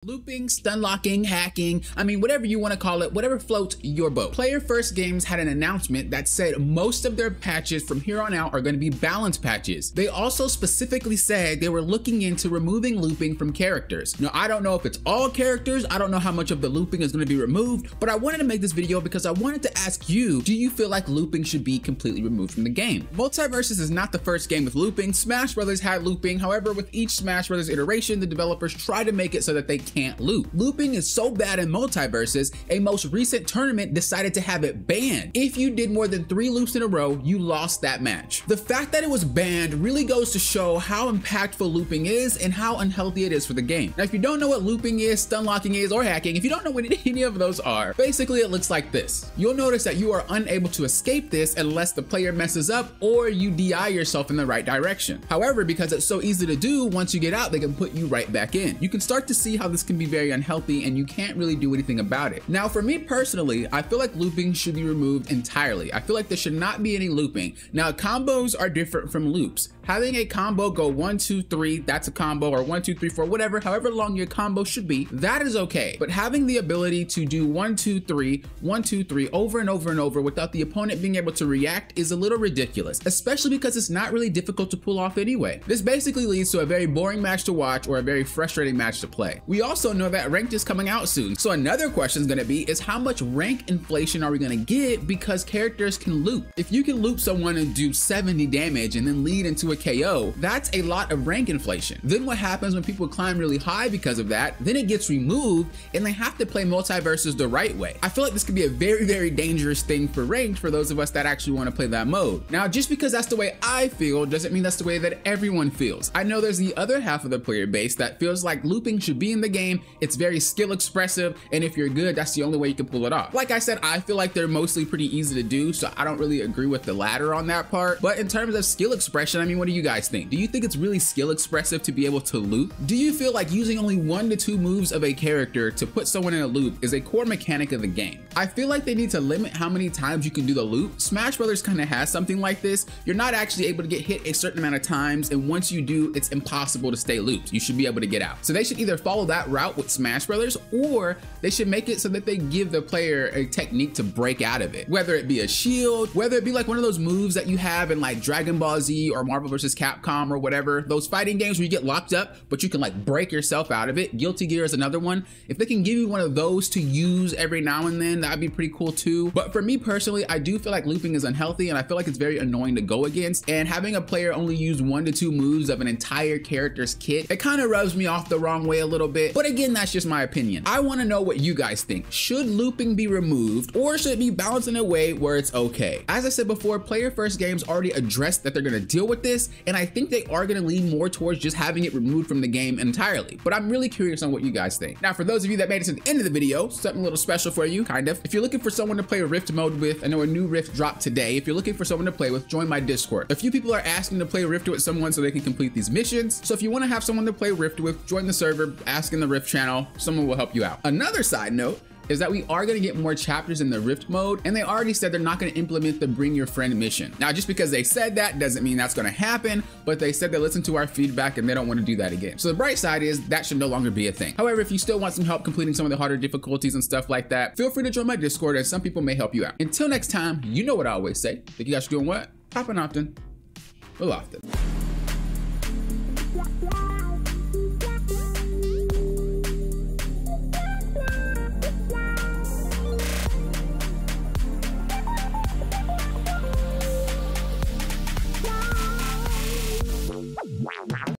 Looping, stun locking, hacking, I mean, whatever you want to call it, whatever floats your boat. Player First Games had an announcement that said most of their patches from here on out are going to be balance patches. They also specifically said they were looking into removing looping from characters. Now, I don't know if it's all characters, I don't know how much of the looping is going to be removed, but I wanted to make this video because I wanted to ask you, do you feel like looping should be completely removed from the game? MultiVersus is not the first game with looping. Smash Brothers had looping. However, with each Smash Brothers iteration, the developers try to make it so that they can't loop. Looping is so bad in MultiVersus, a most recent tournament decided to have it banned. If you did more than 3 loops in a row, you lost that match. The fact that it was banned really goes to show how impactful looping is and how unhealthy it is for the game. Now, if you don't know what looping is, stun locking is, or hacking, if you don't know what any of those are, basically it looks like this. You'll notice that you are unable to escape this unless the player messes up or you DI yourself in the right direction. However, because it's so easy to do, once you get out, they can put you right back in. You can start to see how this can be very unhealthy and you can't really do anything about it. Now, for me personally, I feel like looping should be removed entirely. I feel like there should not be any looping. Now, combos are different from loops. Having a combo go 1, 2, 3, that's a combo, or 1, 2, 3, 4, whatever, however long your combo should be, that is okay. But having the ability to do 1, 2, 3, 1, 2, 3 over and over and over without the opponent being able to react is a little ridiculous, especially because it's not really difficult to pull off anyway. This basically leads to a very boring match to watch or a very frustrating match to play. We also know that ranked is coming out soon. So another question is going to be is how much rank inflation are we going to get because characters can loop? If you can loop someone and do 70 damage and then lead into a KO, that's a lot of rank inflation. Then what happens when people climb really high because of that? Then it gets removed and they have to play MultiVersus the right way. I feel like this could be a very, very dangerous thing for ranked for those of us that actually want to play that mode. Now, just because that's the way I feel doesn't mean that's the way that everyone feels. I know there's the other half of the player base that feels like looping should be in the game. It's very skill expressive, and if you're good, that's the only way you can pull it off. Like I said, I feel like they're mostly pretty easy to do, so I don't really agree with the latter on that part. But in terms of skill expression, I mean, what do you guys think? Do you think it's really skill expressive to be able to loop? Do you feel like using only 1 to 2 moves of a character to put someone in a loop is a core mechanic of the game? I feel like they need to limit how many times you can do the loop. Smash Brothers kind of has something like this. You're not actually able to get hit a certain amount of times, and once you do, it's impossible to stay looped. You should be able to get out. So they should either follow that route with Smash Brothers, or they should make it so that they give the player a technique to break out of it. Whether it be a shield, whether it be like one of those moves that you have in like Dragon Ball Z or Marvel vs. Capcom or whatever, those fighting games where you get locked up, but you can like break yourself out of it. Guilty Gear is another one. If they can give you one of those to use every now and then, that'd be pretty cool too. But for me personally, I do feel like looping is unhealthy and I feel like it's very annoying to go against, and having a player only use 1 to 2 moves of an entire character's kit, it kind of rubs me off the wrong way a little bit. But again, that's just my opinion. I want to know what you guys think. Should looping be removed, or should it be balanced in a way where it's okay? As I said before, Player First Games already addressed that they're going to deal with this, and I think they are going to lean more towards just having it removed from the game entirely. But I'm really curious on what you guys think. Now, for those of you that made it to the end of the video, something a little special for you, kind of. If you're looking for someone to play Rift mode with, I know a new Rift dropped today. If you're looking for someone to play with, join my Discord. A few people are asking to play Rift with someone so they can complete these missions. So if you want to have someone to play Rift with, join the server, ask in the Rift channel. Someone will help you out. Another side note is that we are going to get more chapters in the Rift mode, and they already said they're not going to implement the bring your friend mission. Now, just because they said that doesn't mean that's going to happen, but they said they listened to our feedback and they don't want to do that again. So the bright side is that should no longer be a thing. However, if you still want some help completing some of the harder difficulties and stuff like that, feel free to join my Discord, and some people may help you out. Until next time, you know what I always say. Think you guys are doing what? Popping often. Well, often.